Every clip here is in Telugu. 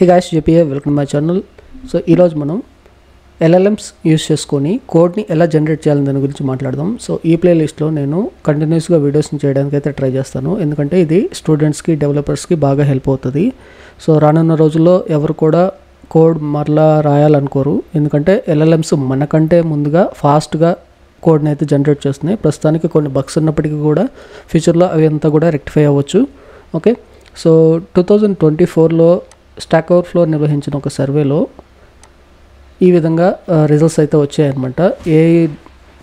Hey guys, JPA, welcome my channel. So ఈరోజు మనం ఎల్ఎల్ఎమ్స్ యూస్ చేసుకొని కోడ్ని ఎలా జనరేట్ చేయాలని దాని గురించి మాట్లాడదాం. సో ఈ ప్లేలిస్ట్లో నేను కంటిన్యూస్గా వీడియోస్ని చేయడానికి అయితే ట్రై చేస్తాను, ఎందుకంటే ఇది స్టూడెంట్స్కి, డెవలపర్స్కి బాగా హెల్ప్ అవుతుంది. సో రానున్న రోజుల్లో ఎవరు కూడా కోడ్ మరలా రాయాలనుకోరు, ఎందుకంటే ఎల్ఎల్ఎమ్స్ మనకంటే ముందుగా ఫాస్ట్గా కోడ్ని అయితే జనరేట్ చేస్తున్నాయి. ప్రస్తుతానికి కొన్ని బగ్స్ ఉన్నప్పటికీ కూడా ఫ్యూచర్లో అవి అంతా కూడా రెక్టిఫై అవ్వచ్చు. ఓకే, సో 2024లో స్టాక్ ఓవర్ఫ్లో నిర్వహించిన ఒక సర్వేలో ఈ విధంగా రిజల్ట్స్ అయితే వచ్చాయన్నమాట. ఏఐ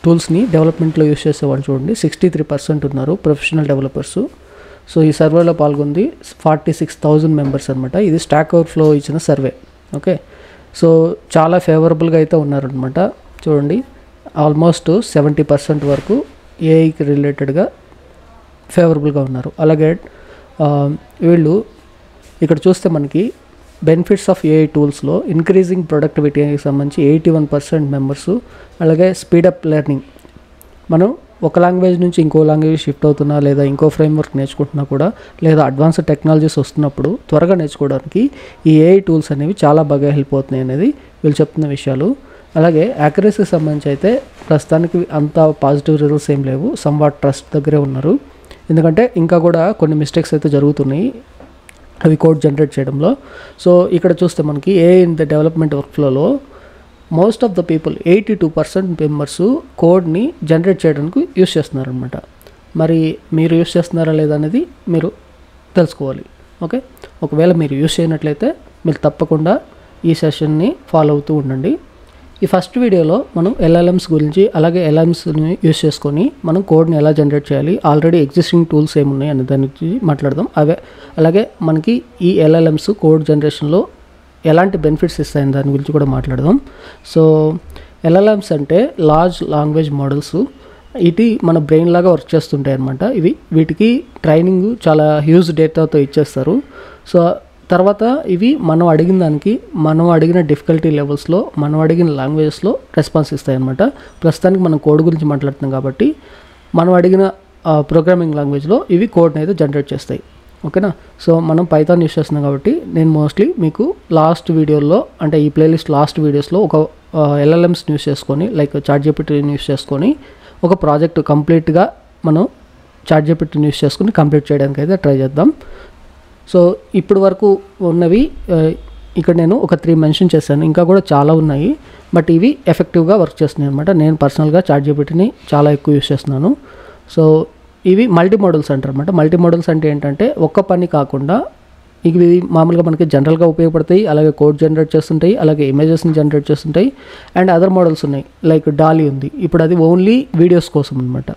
టూల్స్ని డెవలప్మెంట్లో యూస్ చేసేవాళ్ళు చూడండి, 63% ఉన్నారు ప్రొఫెషనల్ డెవలపర్స్. సో ఈ సర్వేలో పాల్గొంది 46,000 మెంబర్స్ అనమాట. ఇది స్టాక్ ఓవర్ఫ్లో ఇచ్చిన సర్వే. ఓకే, సో చాలా ఫేవరబుల్గా అయితే ఉన్నారనమాట. చూడండి, ఆల్మోస్ట్ 70% వరకు ఏఐకి రిలేటెడ్గా ఫేవరబుల్గా ఉన్నారు. అలాగే వీళ్ళు ఇక్కడ చూస్తే మనకి బెనిఫిట్స్ ఆఫ్ ఏఐ టూల్స్లో ఇంక్రీజింగ్ ప్రొడక్టివిటీకి సంబంధించి 81% మెంబర్స్, అలాగే స్పీడప్ లెర్నింగ్, మనం ఒక లాంగ్వేజ్ నుంచి ఇంకో లాంగ్వేజ్ షిఫ్ట్ అవుతున్నా, లేదా ఇంకో ఫ్రేమ్వర్క్ నేర్చుకుంటున్నా కూడా, లేదా అడ్వాన్స్డ్ టెక్నాలజీస్ వస్తున్నప్పుడు త్వరగా నేర్చుకోవడానికి ఈ ఏఐ టూల్స్ అనేవి చాలా బాగా హెల్ప్ అవుతున్నాయి అనేది వీళ్ళు చెప్తున్న విషయాలు. అలాగే యాక్యురసీకి సంబంధించి అయితే ప్రస్తుతానికి అంత పాజిటివ్ రిజల్ట్స్ ఏం లేవు, సమ్వాట్ ట్రస్ట్ దగ్గరే ఉన్నారు. ఎందుకంటే ఇంకా కూడా కొన్ని మిస్టేక్స్ అయితే జరుగుతున్నాయి అవి కోడ్ జనరేట్ చేయడంలో. సో ఇక్కడ చూస్తే మనకి ఏఐ ఇన్ ద డెవలప్మెంట్ వర్క్ఫ్లోలో most of the people 82% members కోడ్ని జనరేట్ చేయడానికి యూస్ చేస్తున్నారనమాట. మరి మీరు యూస్ చేస్తున్నారా లేదా అనేది మీరు తెలుసుకోవాలి. ఓకే, ఒకవేళ మీరు యూస్ చేయనట్లయితే మీరు తప్పకుండా ఈ సెషన్ని ఫాలో అవుతూ ఉండండి. ఈ ఫస్ట్ వీడియోలో మనం ఎల్ఎల్ఎమ్స్ గురించి, అలాగే ఎల్ఎల్ఎమ్స్ని యూస్ చేసుకొని మనం కోడ్ని ఎలా జనరేట్ చేయాలి, ఆల్రెడీ ఎగ్జిస్టింగ్ టూల్స్ ఏమున్నాయి అనే దాని గురించి మాట్లాడదాం. అలాగే మనకి ఈ ఎల్ఎల్ఎమ్స్ కోడ్ జనరేషన్లో ఎలాంటి బెనిఫిట్స్ ఇస్తాయని దాని గురించి కూడా మాట్లాడదాం. సో ఎల్ఎల్ఎమ్స్ అంటే లార్జ్ లాంగ్వేజ్ మోడల్స్. ఇది మన బ్రెయిన్ లాగా వర్క్ చేస్తుంటాయి అన్నమాట. వీటికి ట్రైనింగ్ చాలా హ్యూజ్ డేటాతో ఇచ్చేస్తారు. సో తర్వాత ఇవి మనం అడిగిన దానికి, మనం అడిగిన డిఫికల్టీ లెవెల్స్లో, మనం అడిగిన లాంగ్వేజెస్లో రెస్పాన్స్ ఇస్తాయి అన్నమాట. ప్రస్తుతానికి మనం కోడ్ గురించి మాట్లాడుతున్నాం కాబట్టి మనం అడిగిన ప్రోగ్రామింగ్ లాంగ్వేజ్లో ఇవి కోడ్ని అయితే జనరేట్ చేస్తాయి. ఓకేనా, సో మనం పైథాన్ యూస్ చేస్తున్నాం కాబట్టి నేను మోస్ట్లీ మీకు లాస్ట్ వీడియోలో, అంటే ఈ ప్లేలిస్ట్ లాస్ట్ వీడియోస్లో ఒక ఎల్ఎల్ఎమ్స్ని యూస్ చేసుకొని, లైక్ చాట్‌జిపిటిని యూస్ చేసుకొని ఒక ప్రాజెక్ట్ కంప్లీట్గా మనం చాట్‌జిపిటిని యూస్ చేసుకొని కంప్లీట్ చేయడానికి అయితే ట్రై చేద్దాం. సో ఇప్పుడు వరకు ఉన్నవి ఇక్కడ నేను ఒక 3 మెన్షన్ చేశాను, ఇంకా కూడా చాలా ఉన్నాయి, బట్ ఇవి ఎఫెక్టివ్గా వర్క్ చేస్తున్నాయి అనమాట. నేను పర్సనల్గా చాట్‌జిపిటిని చాలా ఎక్కువ యూస్ చేస్తున్నాను. సో ఇవి మల్టీ మోడల్స్ అంటారు అనమాట. మల్టీ మోడల్స్ అంటే ఏంటంటే ఒక్క పని కాకుండా ఇవి మామూలుగా మనకి జనరల్గా ఉపయోగపడతాయి, అలాగే కోడ్ జనరేట్ చేస్తుంటాయి, అలాగే ఇమేజెస్ని జనరేట్ చేస్తుంటాయి. అండ్ అదర్ మోడల్స్ ఉన్నాయి, లైక్ డాలీ ఉంది, ఇప్పుడు అది ఓన్లీ వీడియోస్ కోసం అనమాట.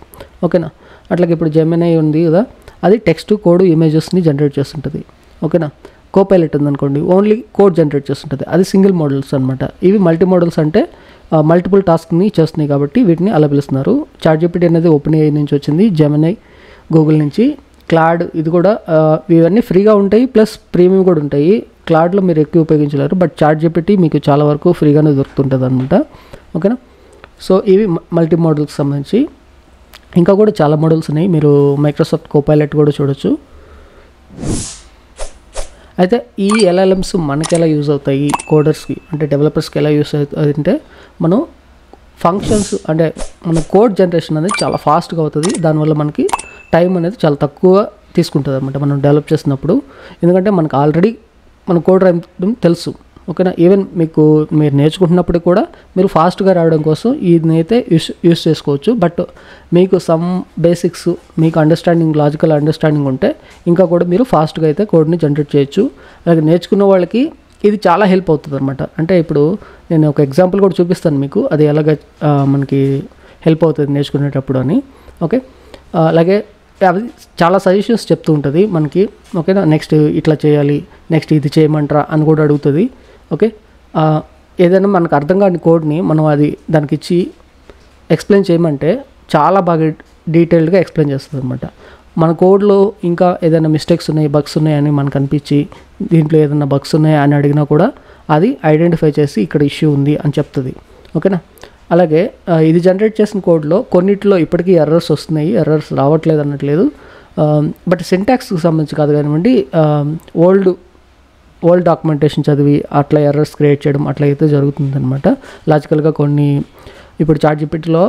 ఓకేనా, అట్లాగే ఇప్పుడు జెమినై ఉంది కదా, అది టెక్స్ట్, కోడ్, ఇమేజెస్ని జనరేట్ చేస్తుంటుంది. ఓకేనా, కోపైలట్ ఉందనుకోండి, ఓన్లీ కోడ్ జనరేట్ చేస్తుంటుంది, అది సింగిల్ మోడల్స్ అనమాట. ఇవి మల్టీ మోడల్స్ అంటే మల్టిపుల్ టాస్క్ని చేస్తున్నాయి కాబట్టి వీటిని అలా పిలుస్తున్నారు. చాట్‌జిపిటి అనేది ఓపెన్ ఏఐ నుంచి వచ్చింది, జెమినై గూగుల్ నుంచి, క్లాడ్ ఇది కూడా ఇవన్నీ ఫ్రీగా ఉంటాయి, ప్లస్ ప్రీమియం కూడా ఉంటాయి. క్లాడ్లో మీరు ఎక్కువ ఉపయోగించలేరు, బట్ చాట్‌జిపిటి మీకు చాలా వరకు ఫ్రీగానే దొరుకుతుంటుంది అనమాట. ఓకేనా, సో ఇవి మల్టీ మోడల్కి సంబంధించి. ఇంకా కూడా చాలా మోడల్స్ ఉన్నాయి, మీరు మైక్రోసాఫ్ట్ కోపైలట్ కూడా చూడొచ్చు. అయితే ఈ ఎల్ఎల్ఎమ్స్ మనకి ఎలా యూజ్ అవుతాయి, కోడర్స్కి అంటే డెవలపర్స్కి ఎలా యూజ్ అవుతుంది అంటే, మనం ఫంక్షన్స్ అంటే మన కోడ్ జనరేషన్ అనేది చాలా ఫాస్ట్గా అవుతుంది. దానివల్ల మనకి టైం అనేది చాలా తక్కువ తీసుకుంటుంది అనమాట మనం డెవలప్ చేసినప్పుడు. ఎందుకంటే మనకు ఆల్రెడీ మన కోడ్ రాయడం తెలుసు. ఓకేనా, ఈవెన్ మీరు నేర్చుకుంటున్నప్పుడు కూడా మీరు ఫాస్ట్గా రావడం కోసం ఇది అయితే యూస్ చేసుకోవచ్చు. బట్ మీకు సమ్ బేసిక్స్, మీకు అండర్స్టాండింగ్, లాజికల్ అండర్స్టాండింగ్ ఉంటే ఇంకా కూడా మీరు ఫాస్ట్గా అయితే కోడ్ని జనరేట్ చేయొచ్చు. అలాగే నేర్చుకున్న వాళ్ళకి ఇది చాలా హెల్ప్ అవుతుంది అనమాట. అంటే ఇప్పుడు నేను ఒక ఎగ్జాంపుల్ కూడా చూపిస్తాను మీకు, అది ఎలాగ మనకి హెల్ప్ అవుతుంది నేర్చుకునేటప్పుడు అని. ఓకే, అలాగే అవి చాలా సజెషన్స్ చెప్తూ ఉంటుంది మనకి. ఓకేనా, నెక్స్ట్ ఇట్లా చేయాలి, నెక్స్ట్ ఇది చేయమంటారా అని కూడా అడుగుతుంది. ఓకే, ఏదైనా మనకు అర్థం కాని కోడ్ని మనం దానికి ఇచ్చి ఎక్స్ప్లెయిన్ చేయమంటే చాలా బాగా డీటెయిల్డ్గా ఎక్స్ప్లెయిన్ చేస్తుంది అనమాట. మన కోడ్లో ఇంకా ఏదైనా మిస్టేక్స్ ఉన్నాయి, బగ్స్ ఉన్నాయని మనకు అనిపించి, దీంట్లో ఏదైనా బగ్స్ ఉన్నాయి అని అడిగినా కూడా అది ఐడెంటిఫై చేసి ఇక్కడ ఇష్యూ ఉంది అని చెప్తుంది. ఓకేనా, అలాగే ఇది జనరేట్ చేసిన కోడ్లో కొన్నిట్లో ఇప్పటికీ ఎర్రర్స్ వస్తున్నాయి, ఎర్రర్స్ రావట్లేదు అనట్లేదు, బట్ సింటాక్స్కి సంబంధించి కాదు కానివ్వండి, ఓల్డ్ ఓల్డ్ డాక్యుమెంటేషన్ చదివి అట్లా ఎర్రర్స్ క్రియేట్ చేయడం అట్లా అయితే జరుగుతుందన్నమాట. లాజికల్గా కొన్ని ఇప్పుడు ChatGPTలో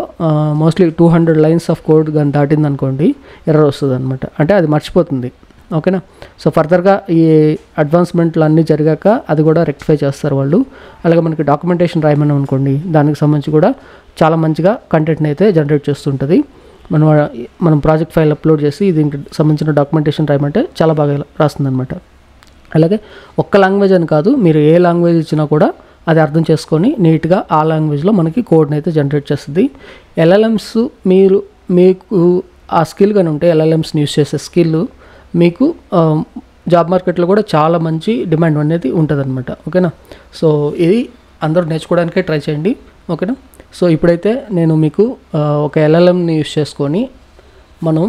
మోస్ట్లీ 200 లైన్స్ ఆఫ్ కోడ్ కానీ దాటింది అనుకోండి ఎర్రర్ వస్తుంది అనమాట. అంటే అది మర్చిపోతుంది. ఓకేనా. సో ఫర్దర్గా ఈ అడ్వాన్స్మెంట్లు అన్నీ జరిగాక అది కూడా రెక్టిఫై చేస్తారు వాళ్ళు. అలాగే మనకి డాక్యుమెంటేషన్ రాయమని అనుకోండి, దానికి సంబంధించి కూడా చాలా మంచిగా కంటెంట్ని అయితే జనరేట్ చేస్తుంటుంది. మనం ప్రాజెక్ట్ ఫైల్ అప్లోడ్ చేసి దీనికి సంబంధించిన డాక్యుమెంటేషన్ రాయమంటే చాలా బాగా రాస్తుంది అనమాట. అలాగే ఒక్క లాంగ్వేజ్ అని కాదు, మీరు ఏ లాంగ్వేజ్ ఇచ్చినా కూడా అది అర్థం చేసుకొని నీట్గా ఆ లాంగ్వేజ్లో మనకి కోడ్ని అయితే జనరేట్ చేస్తుంది. LLMs మీకు ఆ స్కిల్ కానీ ఉంటే LLMస్ని యూస్ చేసే స్కిల్ మీకు జాబ్ మార్కెట్లో కూడా చాలా మంచి డిమాండ్ అనేది ఉంటుందన్నమాట. ఓకేనా. సో ఇది అందరూ నేర్చుకోవడానికే ట్రై చేయండి. ఓకేనా. సో ఇప్పుడైతే నేను మీకు ఒక LLMని యూస్ చేసుకొని మనం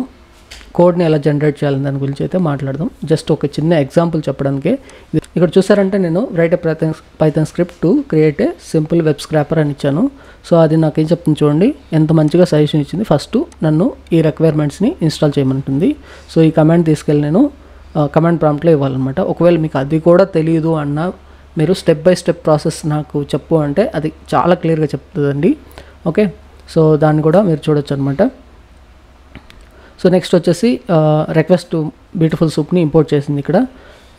కోడ్ని ఎలా జనరేట్ చేయాలని దాని గురించి అయితే మాట్లాడదాం. జస్ట్ ఒక చిన్న ఎగ్జాంపుల్ చెప్పడానికే ఇక్కడ చూసారంటే నేను right a Python script to create a simple web scraper అని ఇచ్చాను. సో అది నాకు ఏం చెప్తుంది చూడండి, ఎంత మంచిగా సజెషన్ ఇచ్చింది. ఫస్ట్ నన్ను ఈ రిక్వైర్మెంట్స్ని ఇన్స్టాల్ చేయమంటుంది. సో ఈ కమాండ్ తీసుకెళ్ళి నేను కమాండ్ ప్రాంప్ట్లో ఇవ్వాలన్నమాట. ఒకవేళ మీకు అది కూడా తెలియదు అన్న మీరు స్టెప్ బై స్టెప్ ప్రాసెస్ నాకు చెప్పు అంటే అది చాలా క్లియర్గా చెప్తుందండి. ఓకే. సో దాన్ని కూడా మీరు చూడొచ్చు అనమాట. సో నెక్స్ట్ వచ్చేసి రిక్వెస్ట్ టు బ్యూటిఫుల్ సూప్ని ఇంపోర్ట్ చేసింది.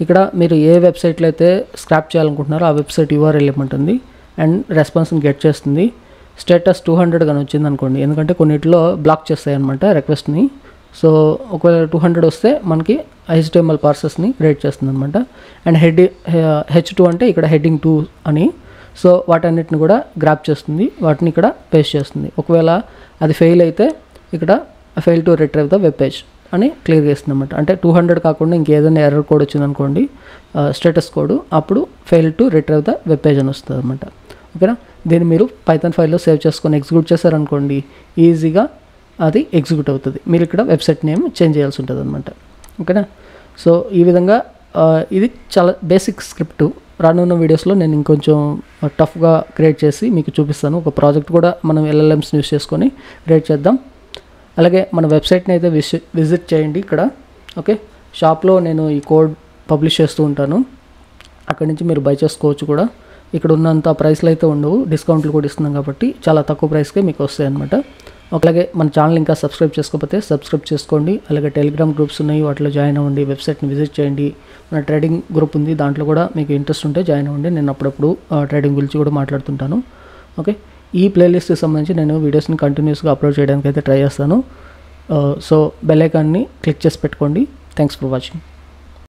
ఇక్కడ మీరు ఏ వెబ్సైట్లో అయితే స్క్రాప్ చేయాలనుకుంటున్నారో ఆ వెబ్సైట్ URL ఇవ్వమంటుంది అండ్ రెస్పాన్స్ని గెట్ చేస్తుంది. స్టేటస్ 200 కానీ వచ్చింది అనుకోండి, ఎందుకంటే కొన్నిటిలో బ్లాక్ చేస్తాయి అనమాట రిక్వెస్ట్ని. సో ఒకవేళ 200 వస్తే మనకి HTML పార్సెస్ని క్రియేట్ చేస్తుంది అనమాట. అండ్ H2 అంటే ఇక్కడ హెడ్డింగ్ 2 అని. సో వాటన్నిటిని కూడా గ్రాప్ చేస్తుంది, వాటిని ఇక్కడ పేస్ట్ చేస్తుంది. ఒకవేళ అది ఫెయిల్ అయితే ఇక్కడ fail to retrieve the web page అని క్లియర్ చేస్తుంది అనమాట. అంటే 200 కాకుండా ఇంకేదైనా ఎర్రర్ కోడ్ వచ్చింది అనుకోండి, స్టేటస్ కోడ్, అప్పుడు fail to retrieve the web page అని వస్తుంది అనమాట. ఓకేనా. దీన్ని మీరు పైథాన్ ఫైల్లో సేవ్ చేసుకొని ఎగ్జిక్యూట్ చేశారనుకోండి, ఈజీగా అది ఎగ్జిక్యూట్ అవుతుంది. మీరు ఇక్కడ వెబ్సైట్ నేమ్ చేంజ్ చేయాల్సి ఉంటుంది అనమాట. ఓకేనా. సో ఈ విధంగా ఇది చాలా బేసిక్ స్క్రిప్ట్. రానున్న వీడియోస్లో నేను ఇంకొంచెం టఫ్గా క్రియేట్ చేసి మీకు చూపిస్తాను. ఒక ప్రాజెక్ట్ కూడా మనం LLMస్ని యూస్ చేసుకొని క్రియేట్ చేద్దాం. అలాగే మన వెబ్సైట్ని అయితే విజిట్ చేయండి. ఇక్కడ ఓకే, షాప్లో నేను ఈ కోడ్ పబ్లిష్ చేస్తూ ఉంటాను, అక్కడి నుంచి మీరు బై చేసుకోవచ్చు కూడా. ఇక్కడ ఉన్నంత ప్రైస్లు అయితే ఉండవు, డిస్కౌంట్లు కూడా ఇస్తున్నాం కాబట్టి చాలా తక్కువ ప్రైస్కే మీకు వస్తాయి అనమాట. అలాగే మన ఛానల్ ఇంకా సబ్స్క్రైబ్ చేసుకోకపోతే సబ్స్క్రైబ్ చేసుకోండి. అలాగే టెలిగ్రామ్ గ్రూప్స్ ఉన్నాయి, వాటిలో జాయిన్ అవ్వండి. వెబ్సైట్ని విజిట్ చేయండి. మన ట్రేడింగ్ గ్రూప్ ఉంది, దాంట్లో కూడా మీకు ఇంట్రెస్ట్ ఉంటే జాయిన్ అవ్వండి. నేను అప్పుడప్పుడు ట్రేడింగ్ గురించి కూడా మాట్లాడుతుంటాను. ఓకే. ఈ ప్లేలిస్ట్కి సంబంధించి నేను వీడియోస్ని కంటిన్యూస్గా అప్లోడ్ చేయడానికి అయితే ట్రై చేస్తాను. సో బెల్ ఐకాన్ని క్లిక్ చేసి పెట్టుకోండి. Thanks for watching.